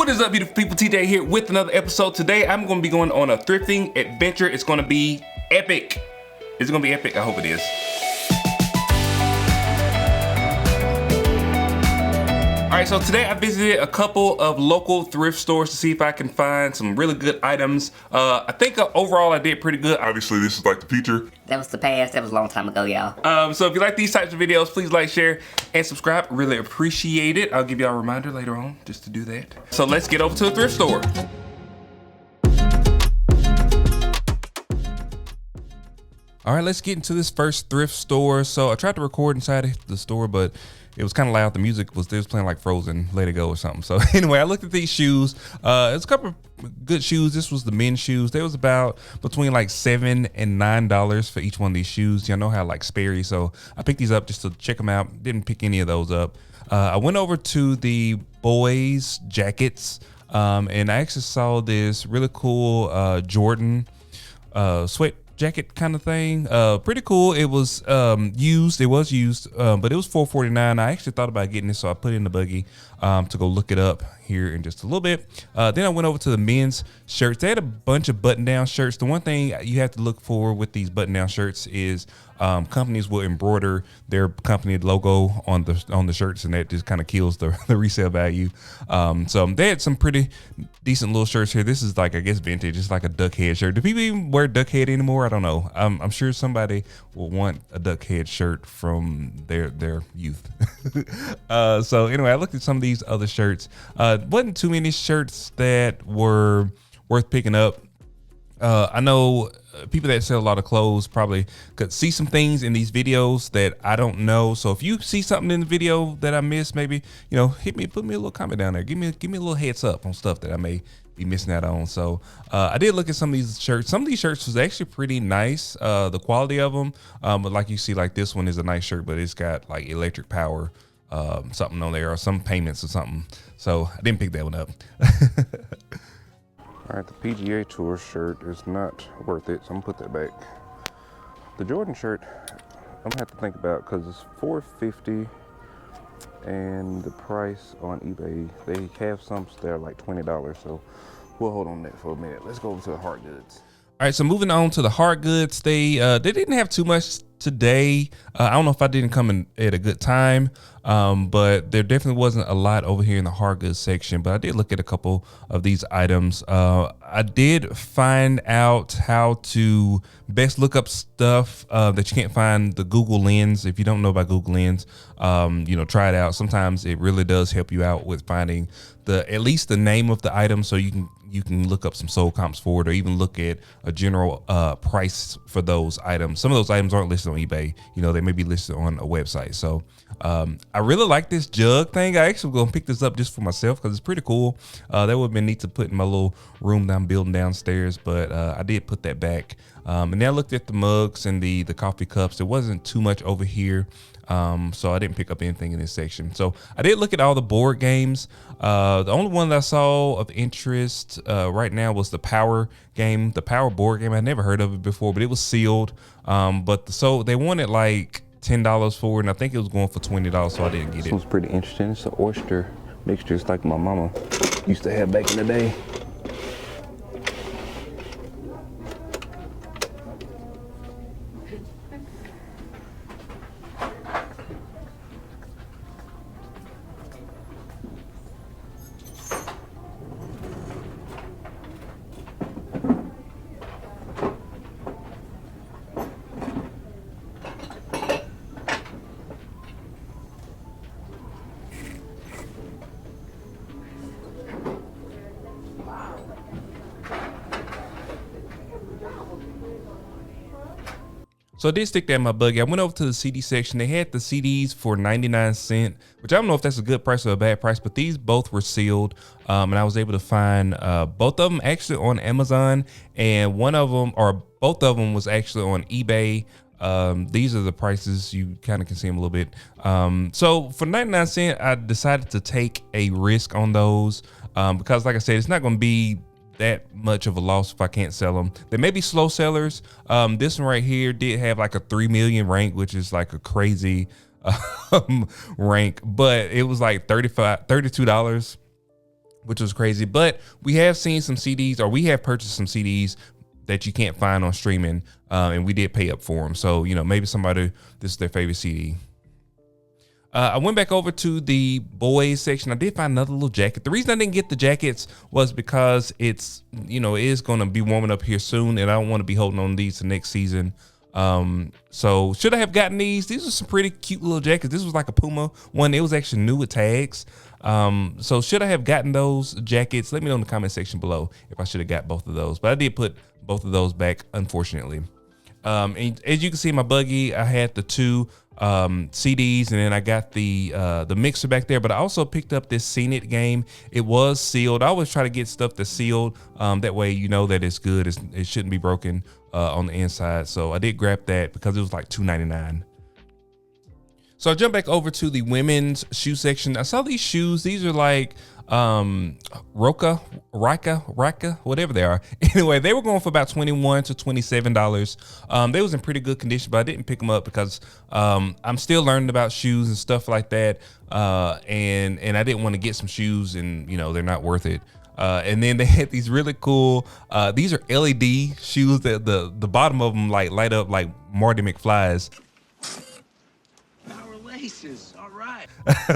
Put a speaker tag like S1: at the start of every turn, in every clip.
S1: What is up, beautiful people? TJ here with another episode. Today I'm going to be going on a thrifting adventure. It's going to be epic. Is it going to be epic? I hope it is. Alright, so today I visited a couple of local thrift stores to see if I can find some really good items. I think overall I did pretty good. Obviously, this is like the future.
S2: That was the past. That was a long time ago, y'all.
S1: So if you like these types of videos, please like, share, and subscribe. Really appreciate it. I'll give y'all a reminder later on just to do that. So let's get over to the thrift store. All right, let's get into this first thrift store. So I tried to record inside the store, but it was kind of loud. The music was playing like Frozen, Let It Go or something. So anyway, I looked at these shoes. It's a couple of good shoes. This was the men's shoes. They was about between like $7 and $9 for each one of these shoes. Y'all know how I like Sperry, so I picked these up just to check them out. Didn't pick any of those up. I went over to the boys jackets, and I actually saw this really cool Jordan sweat jacket kind of thing. Pretty cool. It was used. It was used, but it was $4.49. I actually thought about getting this, so I put it in the buggy to go look it up here in just a little bit. Then I went over to the men's shirts. They had a bunch of button-down shirts. The one thing you have to look for with these button-down shirts is companies will embroider their company logo on the shirts, and that just kind of kills the resale value. So they had some pretty decent little shirts here. This is like, I guess, vintage. It's like a duck head shirt. Do people even wear duck head anymore? I don't know. I'm sure somebody will want a duck head shirt from their youth. So anyway, I looked at some of these other shirts. Wasn't too many shirts that were worth picking up. I know people that sell a lot of clothes probably could see some things in these videos that I don't know. So if you see something in the video that I missed, maybe, put me a little comment down there. Give me a little heads up on stuff that I may be missing out on. So I did look at some of these shirts. Some of these shirts was actually pretty nice, the quality of them. But like you see, like this one is a nice shirt, but it's got like electric power, something on there, or some payments or something. So I didn't pick that one up.
S3: All right, the PGA Tour shirt is not worth it, so I'm gonna put that back. The Jordan shirt, I'm gonna have to think about because it's $4.50, and the price on eBay, they have some that are like $20, so we'll hold on that for a minute. Let's go over to the hard goods.
S1: All right, so moving on to the hard goods, they didn't have too much today. I don't know if I didn't come in at a good time, but there definitely wasn't a lot over here in the hard goods section, but I did look at a couple of these items. I did find out how to best look up stuff that you can't find the Google Lens. If you don't know about Google Lens, try it out. Sometimes it really does help you out with finding at least the name of the item, so you can look up some sold comps for it, or even look at a general price for those items. Some of those items aren't listed on eBay. They may be listed on a website. So I really like this jug thing. I actually gonna pick this up just for myself because it's pretty cool. That would have been neat to put in my little room that I'm building downstairs, but I did put that back. And then I looked at the mugs and the coffee cups. There wasn't too much over here. So I didn't pick up anything in this section. So I did look at all the board games. The only one that I saw of interest right now was the Power game, the Power board game. I never heard of it before, but it was sealed. So they wanted like $10 for it, and I think it was going for $20, so I didn't get it.
S3: This one's pretty interesting. It's an oyster mixture. It's like my mama used to have back in the day.
S1: So I did stick that in my buggy. I went over to the CD section. They had the CDs for 99 cents, which I don't know if that's a good price or a bad price, but these both were sealed. And I was able to find both of them actually on Amazon, and one of them, or both of them, was actually on eBay. These are the prices. You kind of can see them a little bit. So for 99 cents, I decided to take a risk on those because, like I said, it's not going to be that much of a loss if I can't sell them. They may be slow sellers. This one right here did have like a 3 million rank, which is like a crazy rank, but it was like $32 which was crazy. But we have seen some CDs, or we have purchased some CDs that you can't find on streaming, and we did pay up for them. So, maybe somebody, this is their favorite CD. I went back over to the boys section. I did find another little jacket. The reason I didn't get the jackets was because it's, it is going to be warming up here soon, and I don't want to be holding on these to next season. So should I have gotten these? These are some pretty cute little jackets. This was like a Puma one. It was actually new with tags. So should I have gotten those jackets? Let me know in the comment section below if I should have got both of those. But I did put both of those back, unfortunately. And as you can see in my buggy, I had the two CDs, and then I got the mixer back there. But I also picked up this Seen It game. It was sealed. I always try to get stuff that's sealed. That way you know that it's good. It shouldn't be broken on the inside. So I did grab that because it was like $2.99. So I jumped back over to the women's shoe section. I saw these shoes. These are like Rika, whatever they are. Anyway, they were going for about $21 to $27. They was in pretty good condition, but I didn't pick them up because I'm still learning about shoes and stuff like that. And I didn't want to get some shoes and they're not worth it. And then they had these really cool, these are LED shoes that the bottom of them like light up like Marty McFly's.
S4: All right.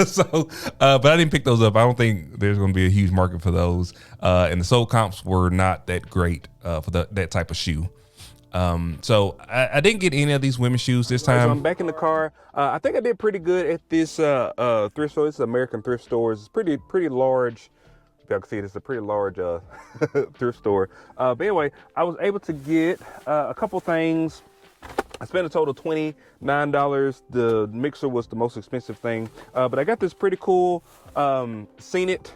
S1: So, but I didn't pick those up. I don't think there's going to be a huge market for those. And the sold comps were not that great for that type of shoe. So I didn't get any of these women's shoes this time.
S3: So I'm back in the car. I think I did pretty good at this thrift store. This is American Thrift Stores. It's pretty large. If y'all can see it, it's a pretty large thrift store. But anyway, I was able to get a couple things. I spent a total of $29. The mixer was the most expensive thing. But I got this pretty cool Seen It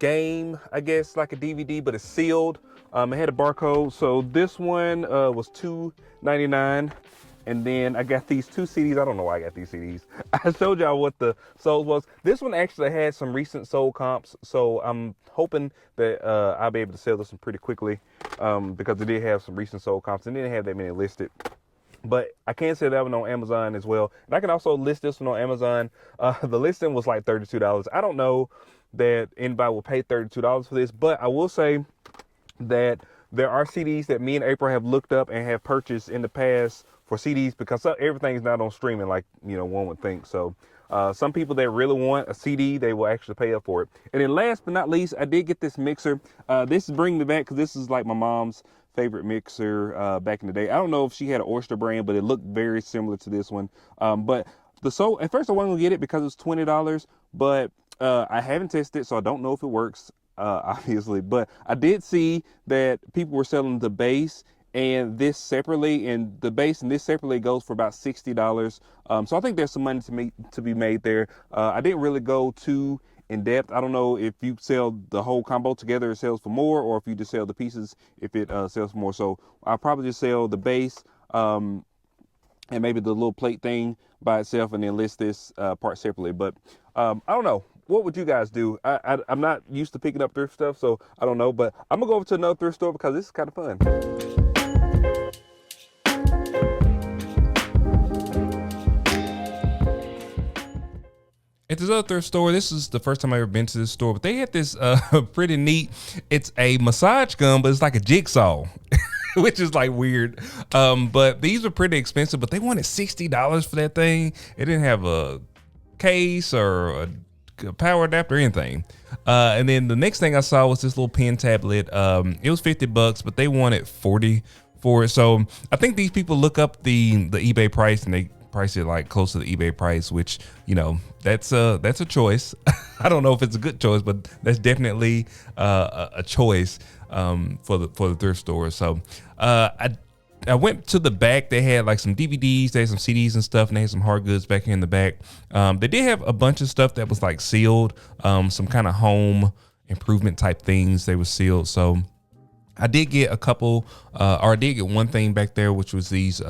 S3: game, I guess, like a DVD, but it's sealed. It had a barcode. So this one was $2.99. And then I got these two CDs. I don't know why I got these CDs. I showed y'all what the sold was. This one actually had some recent sold comps. So I'm hoping that I'll be able to sell this one pretty quickly because it did have some recent sold comps and didn't have that many listed. But I can sell that one on Amazon as well. And I can also list this one on Amazon. The listing was like $32. I don't know that anybody will pay $32 for this, but I will say that there are CDs that me and April have looked up and have purchased in the past for CDs because everything is not on streaming like one would think. So some people that really want a CD, they will actually pay up for it. And then last but not least, I did get this mixer. This is bringing me back because this is like my mom's favorite mixer back in the day. I don't know if she had an Oyster brand, but it looked very similar to this one. But at first I wasn't gonna get it because it's $20, but I haven't tested it, so I don't know if it works. Obviously, but I did see that people were selling the base and this separately, and the base and this separately goes for about $60. So I think there's some money to be made there. I didn't really go too in depth. I don't know if you sell the whole combo together, it sells for more, or if you just sell the pieces, if it sells for more. So I'll probably just sell the base and maybe the little plate thing by itself, and then list this part separately. But I don't know. What would you guys do? I'm not used to picking up thrift stuff, so I don't know. But I'm going to go over to another thrift store because this is kind of fun.
S1: At this other thrift store, this is the first time I've ever been to this store, but they had this pretty neat, it's a massage gun, but it's like a jigsaw, which is like weird. But these were pretty expensive, but they wanted $60 for that thing. It didn't have a case or a power adapter or anything. And then the next thing I saw was this little pen tablet. It was $50, but they wanted $40 for it. So I think these people look up the eBay price and they price it like close to the eBay price, which that's a choice. I don't know if it's a good choice, but that's definitely a choice for the thrift store. So I went to the back. They had like some DVDs, they had some CDs and stuff, and they had some hard goods back here in the back. They did have a bunch of stuff that was like sealed, some kind of home improvement type things. They were sealed. So I did get a couple, or I did get one thing back there, which was these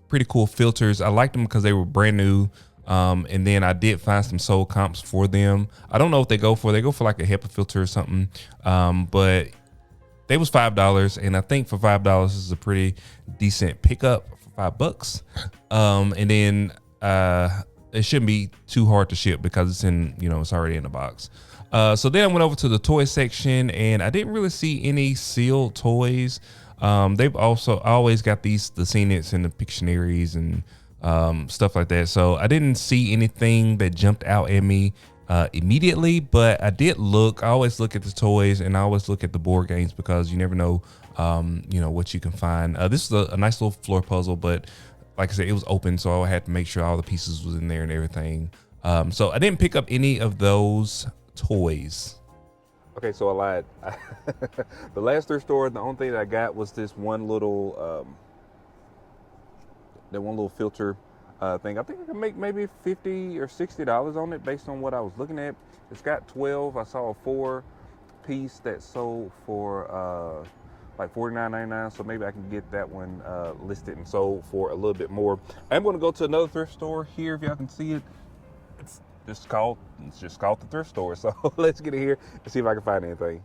S1: pretty cool filters. I liked them because they were brand new. And then I did find some sold comps for them. I don't know what they go for. They go for like a HEPA filter or something. But they was $5, and I think for $5 this is a pretty decent pickup for $5. And then it shouldn't be too hard to ship because it's in, it's already in the box. So then I went over to the toy section and I didn't really see any sealed toys. They've also always got the Scenits and the Pictionaries and stuff like that. So I didn't see anything that jumped out at me immediately, but I did look. I always look at the toys and I always look at the board games because you never know, what you can find. This is a nice little floor puzzle, but like I said, it was open, so I had to make sure all the pieces was in there and everything. So I didn't pick up any of those toys.
S3: Okay, so I lied. The last thrift store, the only thing that I got was this one little, filter thing. I think I can make maybe $50 or $60 on it based on what I was looking at. It's got 12. I saw a 4-piece that sold for like $49.99, so maybe I can get that one listed and sold for a little bit more. I'm going to go to another thrift store here, if y'all can see it. It's just called the thrift store. So let's get in here and see if I can find anything.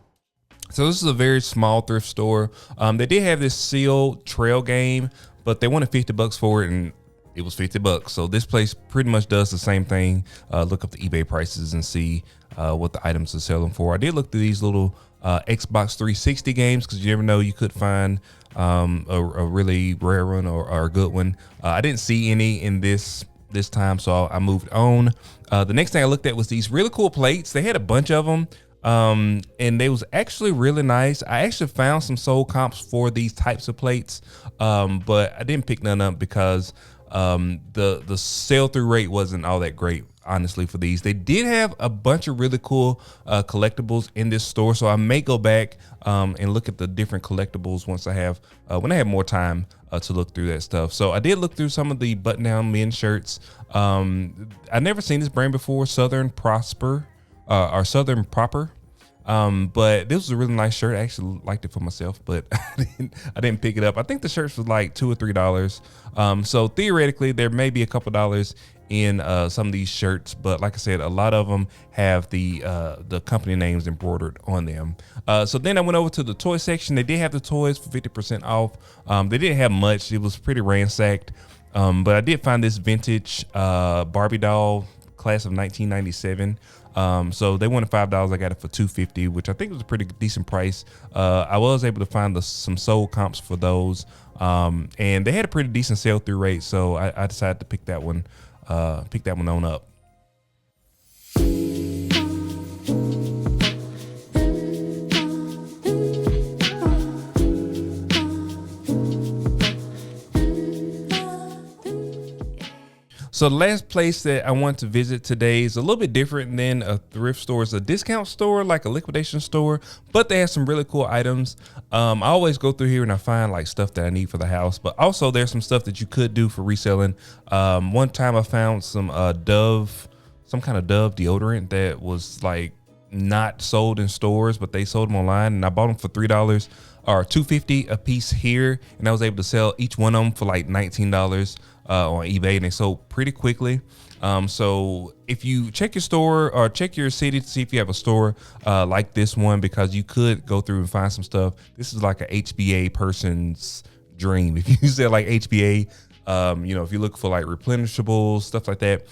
S1: So this is a very small thrift store. They did have this sealed trail game, but they wanted $50 for it, and it was $50. So this place pretty much does the same thing. Look up the eBay prices and see what the items are selling for. I did look through these little Xbox 360 games because you never know, you could find a really rare one or a good one. I didn't see any in this time, so I moved on. The next thing I looked at was these really cool plates. They had a bunch of them. And they was actually really nice. I actually found some sold comps for these types of plates, but I didn't pick none up because the sell through rate wasn't all that great, honestly, for these. They did have a bunch of really cool collectibles in this store, so I may go back and look at the different collectibles once I have when I have more time to look through that stuff. So I did look through some of the button-down men's shirts. I never seen this brand before, Southern Proper. But this was a really nice shirt. I actually liked it for myself, but I didn't pick it up. I think the shirts was like $2 or $3. So theoretically, there may be a couple dollars in some of these shirts, but like I said, a lot of them have the company names embroidered on them. So then I went over to the toy section. They did have the toys for 50% off. They didn't have much. It was pretty ransacked, but I did find this vintage Barbie doll, class of 1997. So they wanted $5. I got it for $2.50, which I think was a pretty decent price. I was able to find some sold comps for those, and they had a pretty decent sell through rate. So I decided to pick that one on up. So the last place that I want to visit today is a little bit different than a thrift store. It's a discount store, like a liquidation store, but they have some really cool items. I always go through here and I find like stuff that I need for the house, but also there's some stuff that you could do for reselling. One time I found some kind of Dove deodorant that was like not sold in stores, but they sold them online, and I bought them for $3 or $2.50 a piece here, and I was able to sell each one of them for like $19 on eBay, and they sold pretty quickly. So if you check your store or check your city to see if you have a store like this one, because you could go through and find some stuff. This is like a HBA person's dream. If you sell like HBA, if you look for like replenishables, stuff like that,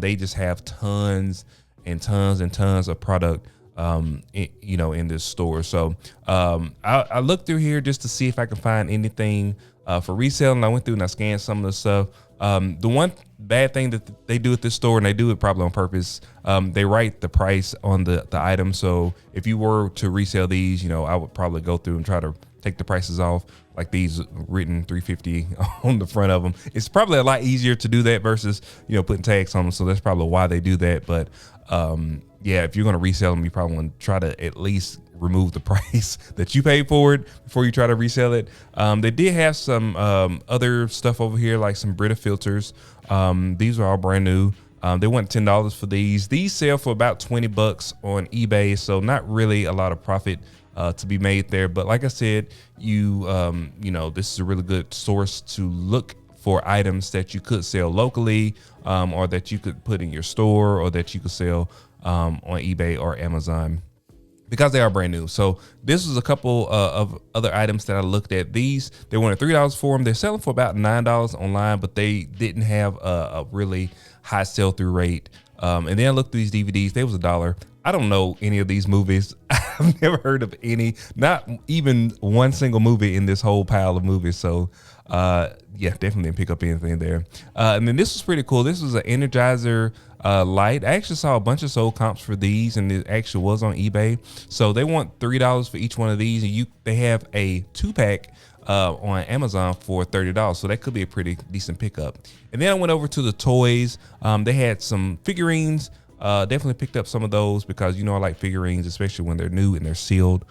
S1: they just have tons and tons and tons of product in this store. So I looked through here just to see if I can find anything for resale, and I went through and I scanned some of the stuff. The one bad thing that they do at this store, and they do it probably on purpose, they write the price on the item. So if you were to resell these, I would probably go through and try to take the prices off, like these written $3.50 on the front of them. It's probably a lot easier to do that versus putting tags on them. So that's probably why they do that. But if you're going to resell them, you probably want to try to at least remove the price that you paid for it before you try to resell it. They did have some other stuff over here, like some Brita filters. These are all brand new. They want $10 for these. These sell for about $20 on eBay, so not really a lot of profit to be made there. But like I said, this is a really good source to look for items that you could sell locally, or that you could put in your store, or that you could sell on eBay or Amazon. because they are brand new. So this was a couple of other items that I looked at. These, they wanted $3 for them. They're selling for about $9 online, but they didn't have a really high sell-through rate. And then I looked through these DVDs. They was $1. I don't know any of these movies. I've never heard of any, not even one single movie in this whole pile of movies. So yeah, definitely didn't pick up anything there. And then this was pretty cool. This was an Energizer light. I actually saw a bunch of sold comps for these, and it actually was on eBay. So they want $3 for each one of these, and they have a 2-pack on Amazon for $30. So that could be a pretty decent pickup. And then I went over to the toys. They had some figurines. Definitely picked up some of those because, you know, I like figurines, especially when they're new and they're sealed.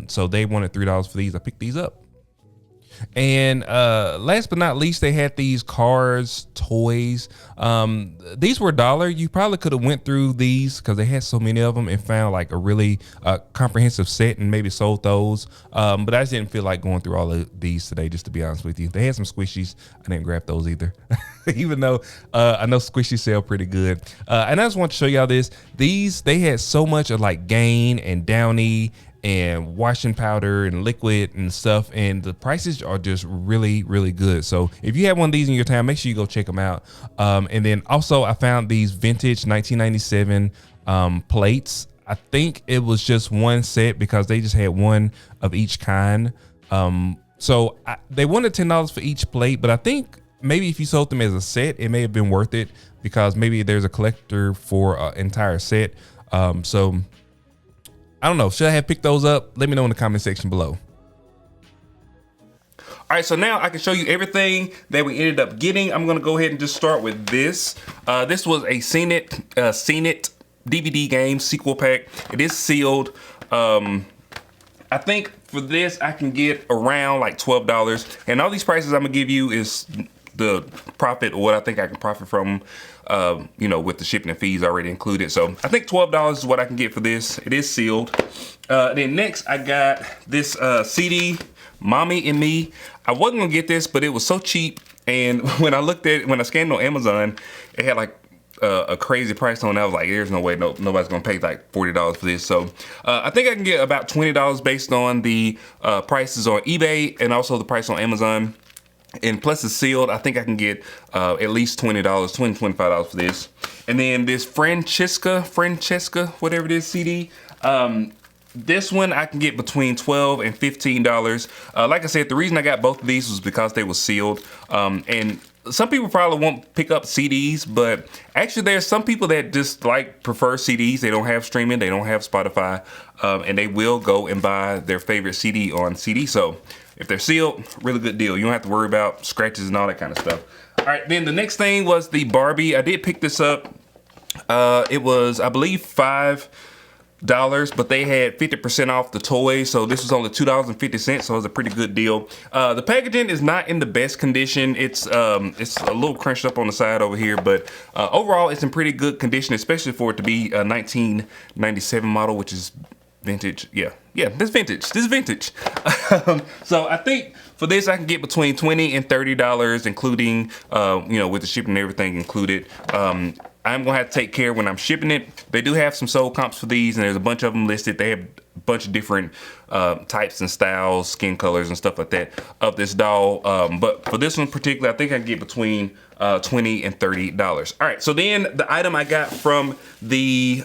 S1: So they wanted $3 for these. I picked these up. And last but not least, they had these Cars toys. These were $1. You probably could have went through these because they had so many of them and found like a really comprehensive set and maybe sold those. But I just didn't feel like going through all of these today, just to be honest with you. They had some squishies. I didn't grab those either, even though I know squishies sell pretty good. And I just want to show y'all this. They had so much of like Gain and Downy and washing powder and liquid and stuff, and the prices are just really, really good. So if you have one of these in your town, make sure you go check them out. And then also I found these vintage 1997 plates. I think it was just one set because they just had one of each kind. So they wanted $10 for each plate, but I think maybe if you sold them as a set, it may have been worth it because maybe there's a collector for an entire set. So I don't know. Should I have picked those up? Let me know in the comment section below. All right, so now I can show you everything that we ended up getting. I'm gonna go ahead and just start with this. This was a Seen It DVD game sequel pack. It is sealed. I think for this I can get around like $12. And all these prices I'm gonna give you is the profit, or what I think I can profit from, you know, with the shipping and fees already included. So I think $12 is what I can get for this. It is sealed. Then next I got this CD, Mommy and Me. I wasn't gonna get this, but it was so cheap. And when I scanned on Amazon, it had like a crazy price on it. I was like, there's no way nobody's gonna pay like $40 for this. So I think I can get about $20 based on the prices on eBay and also the price on Amazon. And plus it's sealed. I think I can get at least $20, $25 for this. And then this Francesca, whatever it is, CD. This one I can get between $12 and $15. Like I said, the reason I got both of these was because they were sealed. And some people probably won't pick up CDs, but actually there's some people that just prefer CDs. They don't have streaming, they don't have Spotify, and they will go and buy their favorite CD on CD. So if they're sealed, really good deal. You don't have to worry about scratches and all that kind of stuff. All right, then the next thing was the Barbie. I did pick this up. It was, I believe, $5, but they had 50% off the toy. So this was only $2.50, so it was a pretty good deal. The packaging is not in the best condition. It's a little crunched up on the side over here, but overall it's in pretty good condition, especially for it to be a 1997 model, which is vintage. Yeah, this vintage. So I think for this I can get between $20 and $30, including you know, with the shipping and everything included. I'm gonna have to take care when I'm shipping it. They do have some sold comps for these, and there's a bunch of them listed. They have a bunch of different types and styles, skin colors and stuff like that of this doll. But for this one in particular, I think I can get between $20 and $30. All right, so then the item I got from the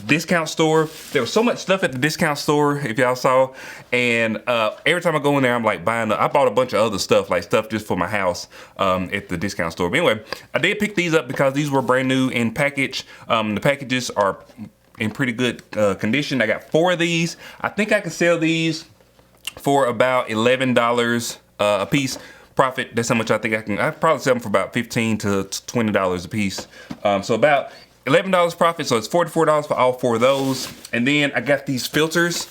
S1: discount store. There was so much stuff at the discount store, if y'all saw, and every time I go in there, I'm like buying. I bought a bunch of other stuff, like stuff just for my house at the discount store. But anyway, I did pick these up because these were brand new in package. The packages are in pretty good condition. I got 4 of these. I think I can sell these for about $11 a piece. Profit, that's how much I think I can. I'd probably sell them for about $15 to $20 a piece. So about $11 profit, so it's $44 for all 4 of those. And then I got these filters,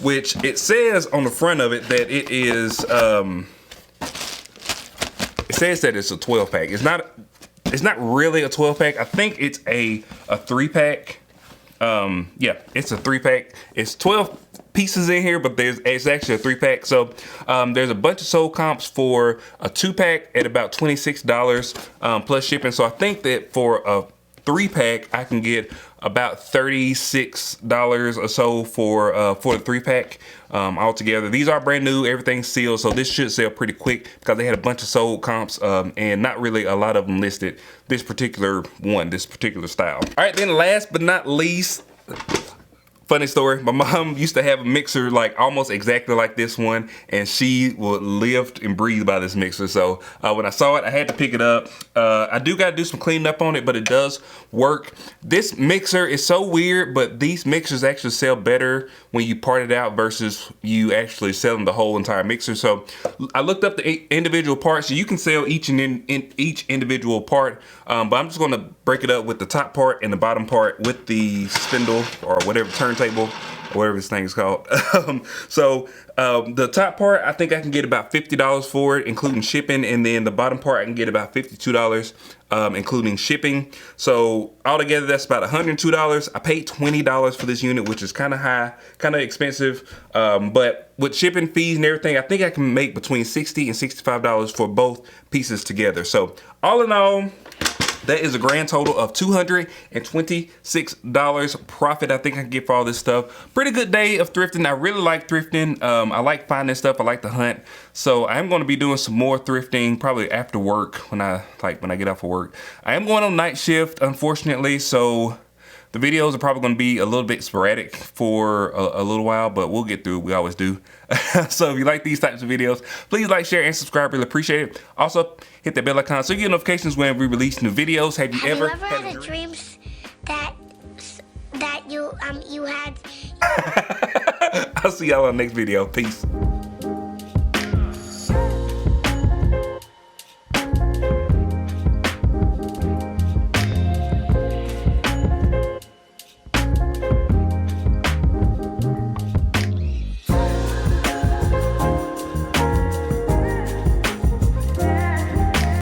S1: which it says on the front of it that it is, it says that it's a 12 pack. It's not really a 12 pack. I think it's a 3 pack. Yeah, it's a 3 pack. It's 12 pieces in here, but it's actually a 3 pack. So there's a bunch of sold comps for a 2 pack at about $26 plus shipping. So I think that for a 3 pack I can get about $36 or so for the 3-pack altogether. These are brand new, everything's sealed, so this should sell pretty quick because they had a bunch of sold comps and not really a lot of them listed. This particular style. All right, then last but not least, funny story, my mom used to have a mixer like almost exactly like this one, and she would live and breathe by this mixer. So when I saw it, I had to pick it up. I do got to do some cleaning up on it, but it does work. This mixer is so weird, but these mixers actually sell better when you part it out versus you actually selling the whole entire mixer. So I looked up the individual parts. So you can sell each individual part, but I'm just going to break it up with the top part and the bottom part with the spindle or whatever turntable or whatever this thing is called. The top part, I think I can get about $50 for it, including shipping, and then the bottom part I can get about $52, including shipping. So altogether, that's about $102. I paid $20 for this unit, which is kind of high, kind of expensive, but with shipping fees and everything, I think I can make between $60 and $65 for both pieces together. So all in all, that is a grand total of $226 profit I think I can get for all this stuff. Pretty good day of thrifting. I really like thrifting. I like finding stuff. I like to hunt. So I am going to be doing some more thrifting probably after work when I get off of work. I am going on night shift, unfortunately, so the videos are probably going to be a little bit sporadic for a little while, but we'll get through it. We always do. So if you like these types of videos, please like, share, and subscribe. Really appreciate it. Also, hit that bell icon so you get notifications when we release new videos. Have you ever
S4: had a dream that you had?
S1: I'll see y'all on the next video. Peace.